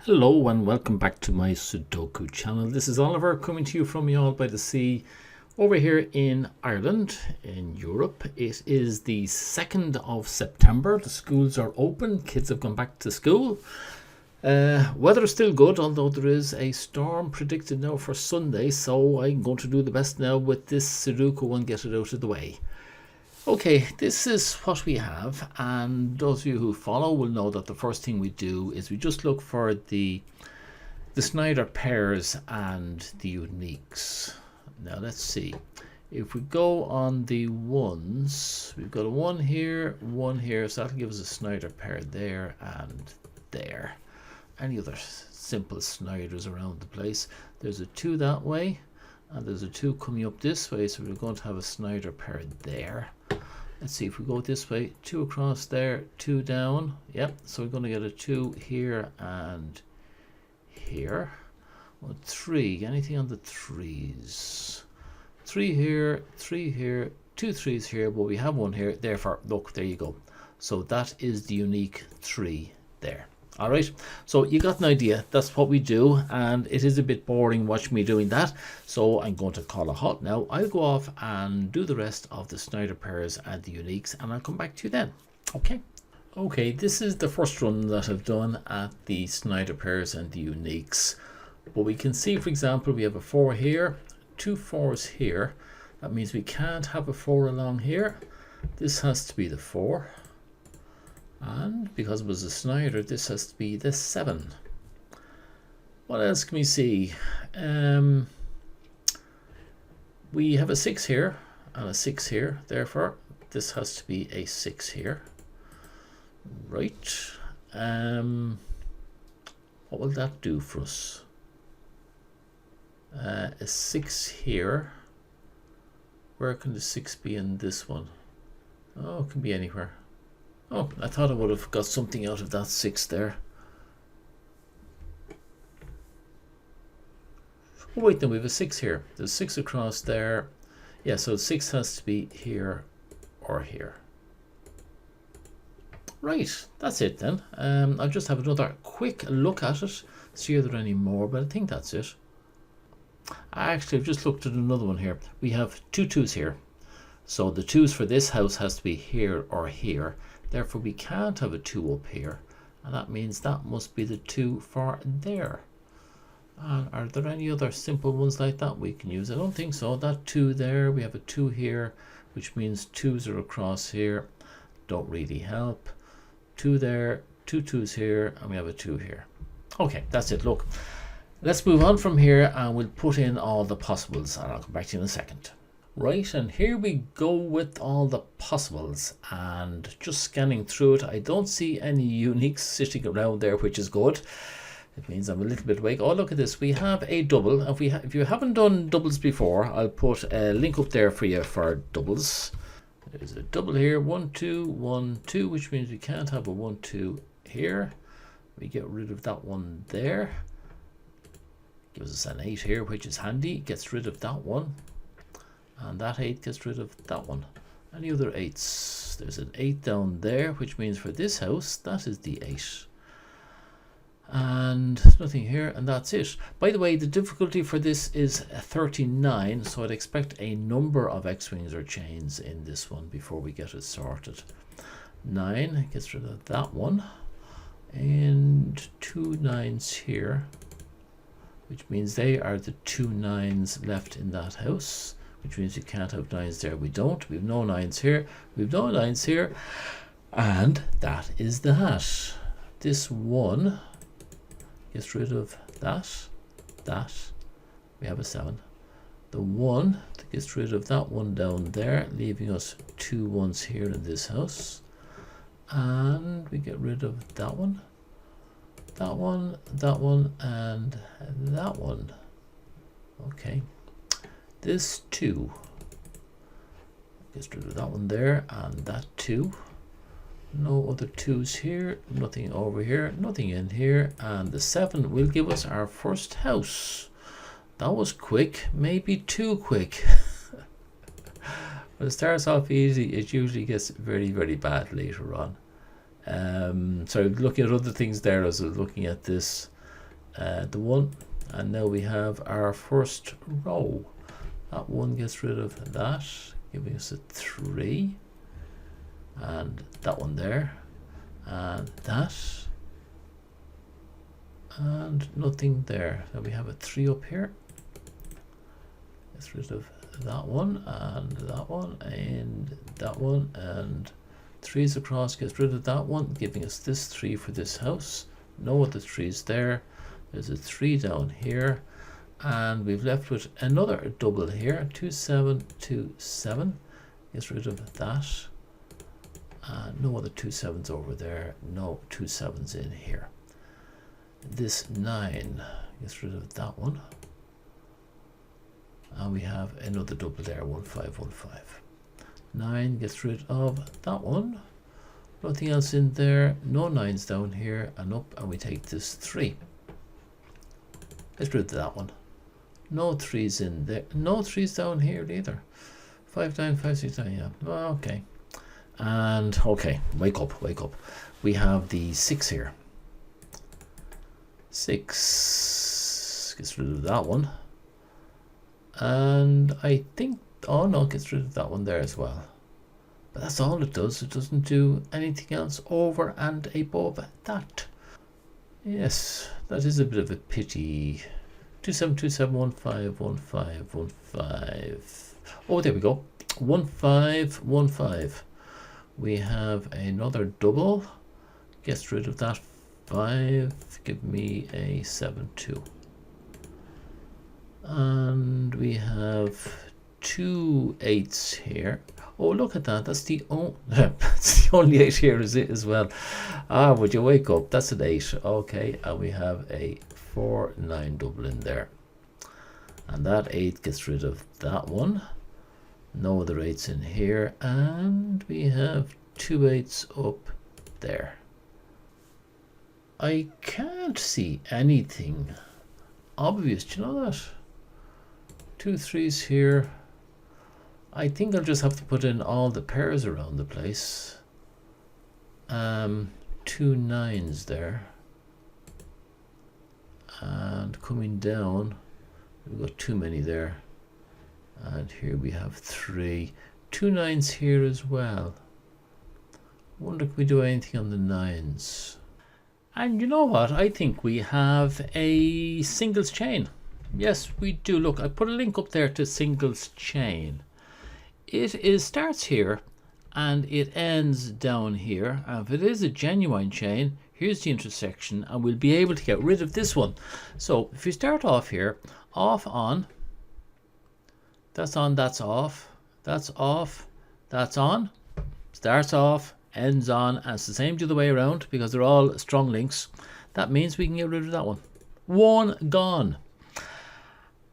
Hello and welcome back to my Sudoku channel. This is Oliver coming to you from All by the Sea over here in Ireland, in Europe. It is the 2nd of September. The schools are open. Kids have gone back to school. Weather is still good, although there is a storm predicted now for Sunday. So I'm going to do the best now with this Sudoku and get it out of the way. Okay, this is what we have, and those of you who follow will know that the first thing we do is we just look for the Snyder pairs and the uniques. Now let's see. If we go on the ones, we've got a one here, so that'll give us a Snyder pair there and there. Any other simple Snyders around the place? There's a 2 that way, and there's a 2 coming up this way, so we're going to have a Snyder pair there. Let's see, if we go this way, 2 across there, 2 down. Yep, so we're going to get a 2 here and here. Well, 3, anything on the 3s? 3 here, 3 here, 2 3s here, but we have one here. Therefore, look, there you go. So that is the unique 3 there. All right, so you got an idea. That's what we do, and it is a bit boring watching me doing that, so I'm going to call a halt now. I'll go off and do the rest of the Snyder pairs and the uniques, and I'll come back to you then. Okay, this is the first run that I've done at the Snyder pairs and the uniques. But we can see, for example, we have a 4 here, 2 4s here. That means we can't have a 4 along here. This has to be the 4. And because it was a Snyder, this has to be the 7. What else can we see? We have a 6 here and a 6 here. Therefore, this has to be a 6 here. Right. What will that do for us? A 6 here. Where can the 6 be in this one? Oh, it can be anywhere. Oh, I thought I would have got something out of that 6 there. Oh wait, then we have a 6 here. There's 6 across there. Yeah, so 6 has to be here or here. Right, that's it then. I'll just have another quick look at it, see if there are any more, but I think that's it. Actually, I've just looked at another one here. We have 2 2s here. So the 2s for this house has to be here or here. Therefore, we can't have a 2 up here. And that means that must be the 2 for there. And are there any other simple ones like that we can use? I don't think so. That 2 there, we have a 2 here, which means 2s are across here. Don't really help. 2 there, 2 2s here, and we have a 2 here. Okay, that's it. Look, let's move on from here and we'll put in all the possibles, and I'll come back to you in a second. Right, and here we go with all the possibles, and just scanning through it, I don't see any uniques sitting around there, which is good. It means I'm a little bit awake. Oh, look at this, we have a double. If you haven't done doubles before, I'll put a link up there for you for doubles. There's a double here, 1 2 1 2, which means we can't have a 1 2 here. We get rid of that one there. Gives us an 8 here, which is handy. Gets rid of that one. And that 8 gets rid of that one. Any other 8s? There's an 8 down there, which means for this house, that is the 8. And nothing here, and that's it. By the way, the difficulty for this is 39, so I'd expect a number of X-wings or chains in this one before we get it sorted. 9 gets rid of that one. And 2 9s here, which means they are the 2 9s left in that house. Which means we can't have 9s there. We don't. We have no 9s here. We have no 9s here. And that is that. This 1 gets rid of that. We have a 7. The 1 gets rid of that one down there, leaving us 2 1s here in this house. And we get rid of that one, that one, and that one. Okay. This 2 gets rid of that one there, and that 2. No other 2s here, nothing over here, nothing in here, and the 7 will give us our first house. That was quick, maybe too quick. When it starts off easy, it usually gets very, very bad later on. So looking at other things there as I was looking at this, the 1, and now we have our first row. That 1 gets rid of that, giving us a 3, and that one there, and that, and nothing there. Now we have a 3 up here. Gets rid of that one, and that one, and that one, and 3's across, gets rid of that one, giving us this 3 for this house. No other 3's there. There's a 3 down here, and we've left with another double here. 2 7 2 7. Gets rid of that. No other 2 7's over there. No 2 7's in here. This 9 gets rid of that one. And we have another double there, 1 5 1 5. 9 gets rid of that one. Nothing else in there. No 9's down here, and up, and we take this 3. Gets rid of that one. No 3's in there. No 3's down here either. 5 9 5 6 9. Yeah. Okay. And okay, wake up, wake up. We have the 6 here. 6 gets rid of that one. And I think, oh no, it gets rid of that one there as well. But that's all it does. It doesn't do anything else over and above that. Yes, that is a bit of a pity. 2 7 2 7 1 5 1 5 1 5. Oh, there we go. 1 5 1 5. We have another double. Gets rid of that 5. Give me a 7 2. And we have 2 8's here. Oh, look at that. That's the, that's the only 8 here, is it as well? Ah, would you wake up? That's an 8. Okay, and we have a 4 9 double in there. And that 8 gets rid of that one. No other 8's in here. And we have 2 8's up there. I can't see anything obvious. Do you know that? 2 3's here. I think I'll just have to put in all the pairs around the place. 2 9's there. And coming down, we've got too many there. And here we have 3. 2 9's here as well. Wonder if we do anything on the 9's. And you know what? I think we have a singles chain. Yes, we do. Look, I put a link up there to singles chain. It starts here and it ends down here. And if it is a genuine chain, here's the intersection, and we'll be able to get rid of this one. So if you start off here, off, on, that's on, that's off, that's off, that's on, starts off, ends on, and it's the same the other way around because they're all strong links. That means we can get rid of that one. One gone.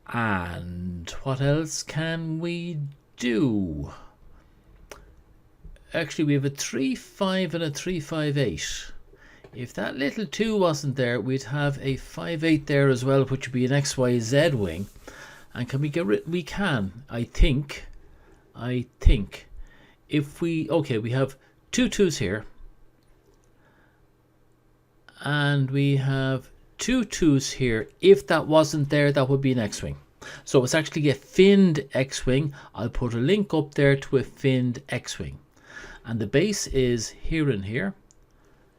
And what else can we do? Actually, we have a 3 5 and a 3 5 8. If that little 2 wasn't there, we'd have a 5 8 there as well, which would be an XYZ wing. And can we get rid? We can. I think. If we, okay, we have 2 2's here, and we have 2 2's here. If that wasn't there, that would be an X-wing. So it's actually a finned X-wing. I'll put a link up there to a finned X-wing. And the base is here and here.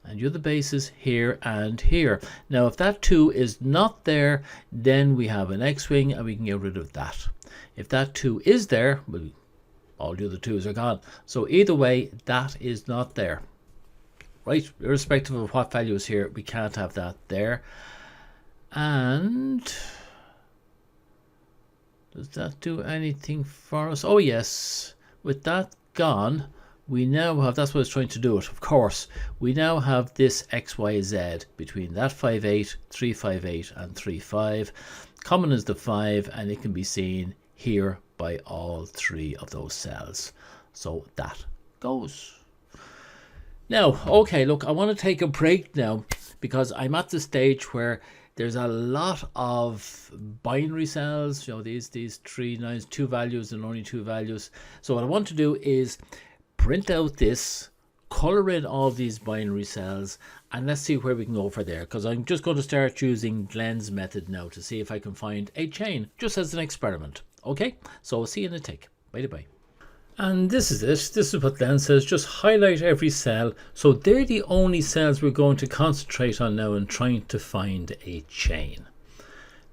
And the other base is here and here. Now, if that 2 is not there, then we have an X-wing and we can get rid of that. If that 2 is there, well, all the other 2's are gone. So either way, that is not there. Right? Irrespective of what value is here, we can't have that there. And does that do anything for us? Oh yes, with that gone, we now have, that's what it's trying to do it, of course. We now have this XYZ between that 5 8, 3 5 8 and 3 5. Common is the 5, and it can be seen here by all 3 of those cells. So that goes. Now, okay, look, I want to take a break now because I'm at the stage where there's a lot of binary cells, you know, these 3 9's, 2 values and only 2 values. So what I want to do is print out this, color in all these binary cells, and let's see where we can go for there, because I'm just going to start using Glenn's method now to see if I can find a chain just as an experiment. Okay, so I'll see you in a tick. Bye bye. And this is it. This is what Glenn says. Just highlight every cell. So they're the only cells we're going to concentrate on now and trying to find a chain.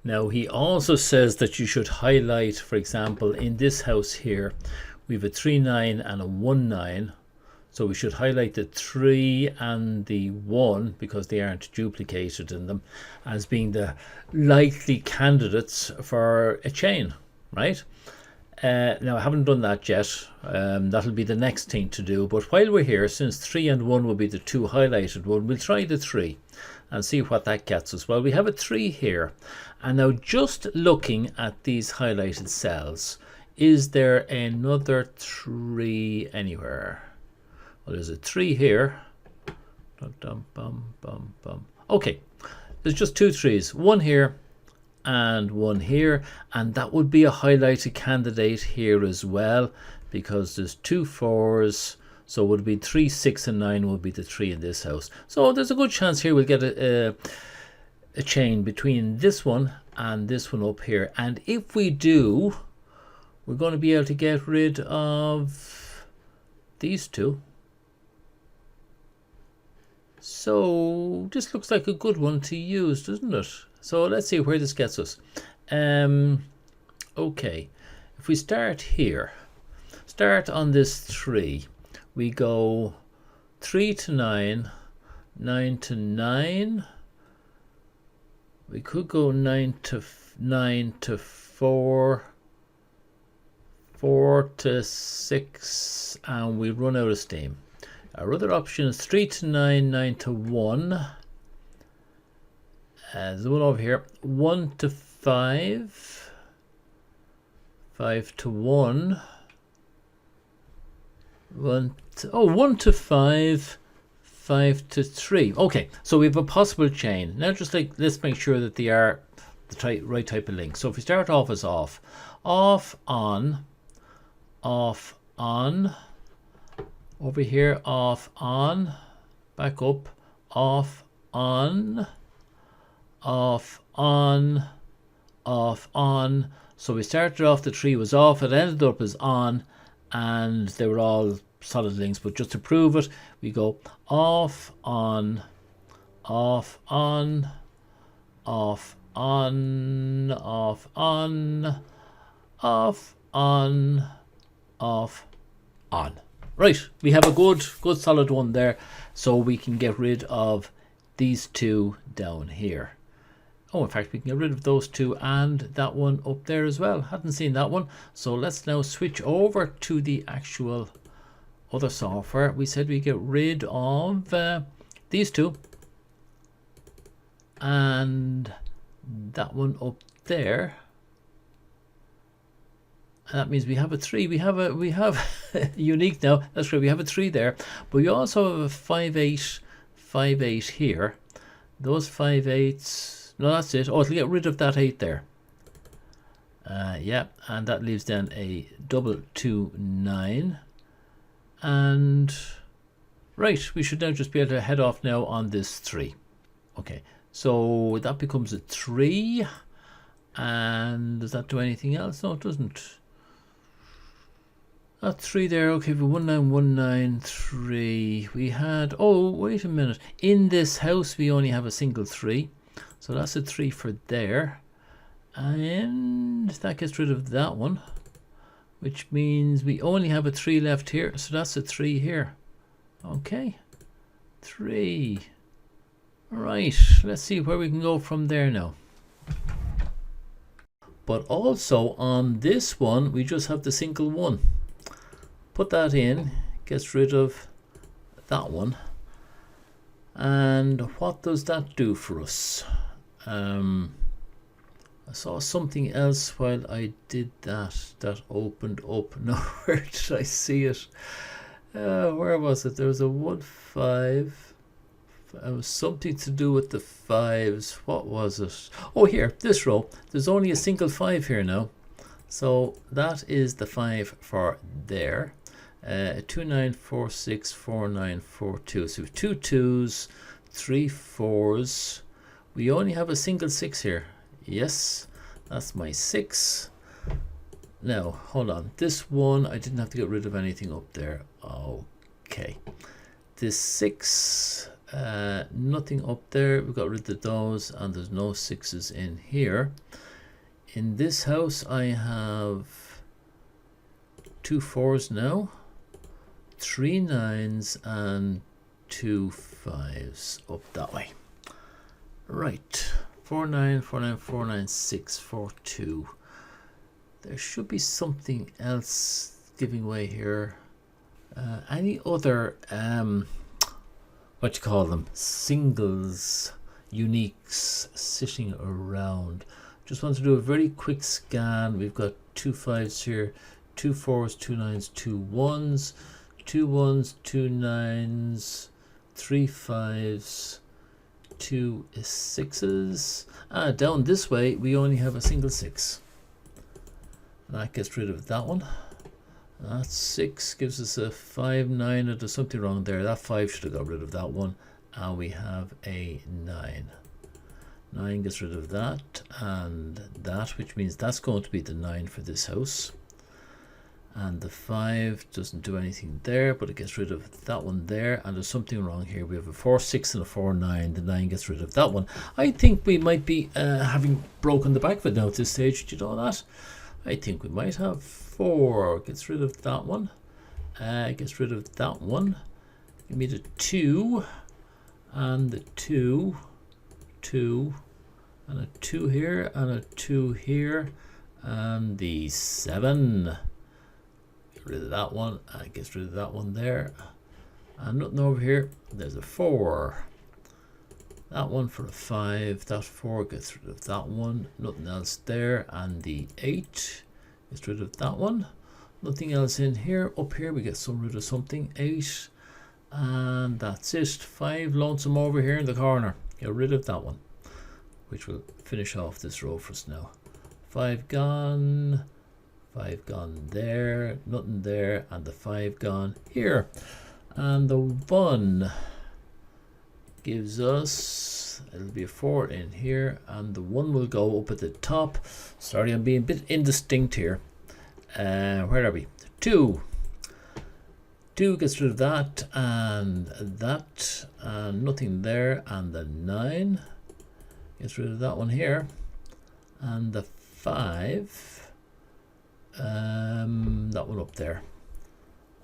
Now he also says that you should highlight, for example, in this house here, we have a 3 9 and a 1 9. So we should highlight the 3 and the 1 because they aren't duplicated in them as being the likely candidates for a chain, right? Now I haven't done that yet. That'll be the next thing to do. But while we're here, since 3 and 1 will be the two highlighted one, we'll try the 3 and see what that gets us. Well, we have a 3 here. And now just looking at these highlighted cells, is there another 3 anywhere? Well, there's a 3 here. Okay, there's just 2 3s, one here and one here, and that would be a highlighted candidate here as well, because there's 2 4s, so it would be 3 6 and 9 would be the 3 in this house. So there's a good chance here we'll get a chain between this one and this one up here, and if we do, we're going to be able to get rid of these 2. So this looks like a good one to use, doesn't it? So let's see where this gets us. Okay, if we start here, start on this 3, we go 3 to 9, 9 to 9. We could go 9 to 4, 4 to 6, and we run out of steam. Our other option is 3 to 9, 9 to 1. There's one over here. 1 to 5, 5 to 1. 1 to 5, 5 to 3. Okay, so we have a possible chain. Now just like, let's make sure that they are the right type of link. So if we start off as off, on, over here, off, on, back up, off, on, off, on, off, on. So we started off, the 3 was off, it ended up as on, and they were all solid links. But just to prove it, we go off, on, off, on, off, on, off, on, off, on, off, on. Right, we have a good solid one there, so we can get rid of these 2 down here. Oh, in fact, we can get rid of those 2 and that one up there as well. Hadn't seen that one. So let's now switch over to the actual other software. We said we get rid of these 2 and that one up there. And that means we have a 3. We have unique now. That's right. We have a 3 there, but we also have a 5 8 5 8 here. Those 5 8s. No, that's it. Oh, it'll get rid of that 8 there. Yeah, and that leaves then a 2 2 9. And right, we should now just be able to head off now on this 3. Okay, so that becomes a 3. And does that do anything else? No, it doesn't. That 3 there. Okay, for 1 9 1 9 3. We had. Oh, wait a minute. In this house, we only have a single 3. So that's a 3 for there. And that gets rid of that one, which means we only have a 3 left here. So that's a 3 here. Okay. 3. All right. Let's see where we can go from there now. But also on this one, we just have the single 1. Put that in, gets rid of that one. And what does that do for us? I saw something else while I did that opened up. Now, where did I see it? Where was it? There was a 1 5. It was something to do with the 5s. What was it? Oh, here, this row. There's only a single 5 here now. So that is the 5 for there. 2 9 4 6 4 9 4 2. So we have 2 2s, 3 4s. We only have a single 6 here. Yes, that's my 6. Now hold on, this one I didn't have to get rid of anything up there. Okay, this 6, nothing up there. We got rid of those, and there's no 6s in here. In this house I have 2 4s now, 3 9s, and 2 5s up that way. Right, 4 9 4 9 4 9 6 4 2. There should be something else giving way here. Any other what you call them, singles, uniques sitting around? Just want to do a very quick scan. We've got 2 5s here, 2 4s, 2 9s, 2 1s, 2 1s, 2 9s, 3 5s, 2 6s. Down this way we only have a single 6. That gets rid of that one. That 6 gives us a 5 9. There's something wrong there. That 5 should have got rid of that one. And we have a 9. 9 gets rid of that and that, which means that's going to be the 9 for this house. And the 5 doesn't do anything there, but it gets rid of that one there. And there's something wrong here. We have a 4 6 and a 4 9. The 9 gets rid of that one. I think we might be having broken the back of it now at this stage. Do you know that? I think we might have 4. Gets rid of that one. Gets rid of that one. Give me the 2 and the 2, 2, and a 2 here and a 2 here, and the 7. Get rid of that one. Gets rid of that one there, and nothing over here. There's a 4. That one for a 5. That 4 gets rid of that one. Nothing else there. And the 8 gets rid of that one. Nothing else in here. Up here we get rid of something. 8. And that's it. 5 lonesome over here in the corner. Get rid of that one, which will finish off this row for us now. 5 gone. 5 gone there. Nothing there. And the 5 gone here. And the 1 gives us, it'll be a 4 in here, and the 1 will go up at the top. Sorry, I'm being a bit indistinct here. Where are we? 2. 2 gets rid of that, and nothing there, and the 9 gets rid of that one here, and the 5, that one up there.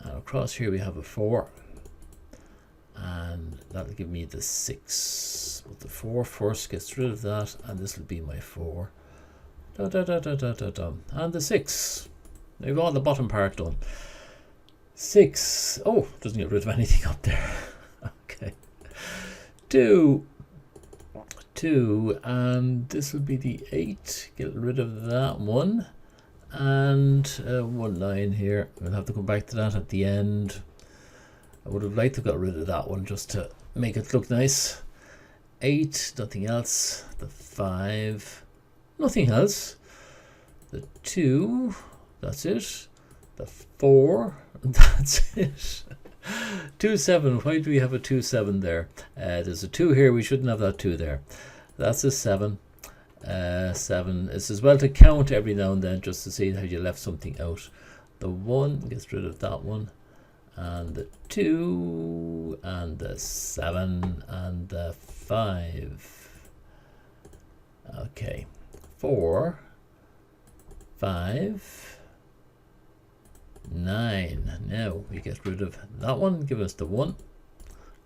And across here we have a 4. And that'll give me the 6. But the 4 first gets rid of that, and this will be my 4. And the 6. We've got the bottom part done. 6. Oh, doesn't get rid of anything up there. Okay. 2. 2. And this will be the 8. Get rid of that one. And 1 9 here. We'll have to come back to that at the end. I would have liked to got rid of that one just to make it look nice. 8, nothing else. The 5, nothing else. The 2, that's it. The 4, that's it. 2 7, why do we have a 2 7 there? There's a 2 here, we shouldn't have that 2 there. That's a 7. 7. It's as well to count every now and then just to see how you left something out. The 1 gets rid of that one. And the 2, and the 7, and the 5. Okay, 4, 5, 9. Now we get rid of that one, give us the 1,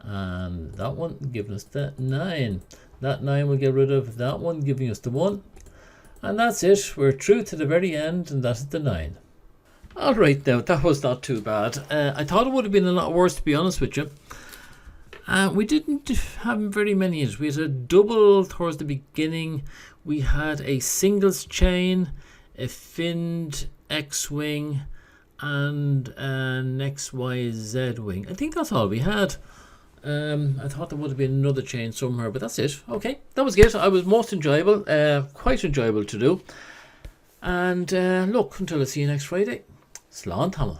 and that one, giving us the 9. That 9 will get rid of that one, giving us the 1. And that's it. We're through to the very end, and that's the 9. Alright, now that was not too bad. I thought it would have been a lot worse, to be honest with you. We didn't have very many. We had a double towards the beginning. We had a singles chain, a finned X-wing, and an XYZ wing. I think that's all we had. I thought there would have been another chain somewhere, but that's it. Okay, that was it. I was most enjoyable, quite enjoyable to do. And look, until I see you next Friday. Slán tamil.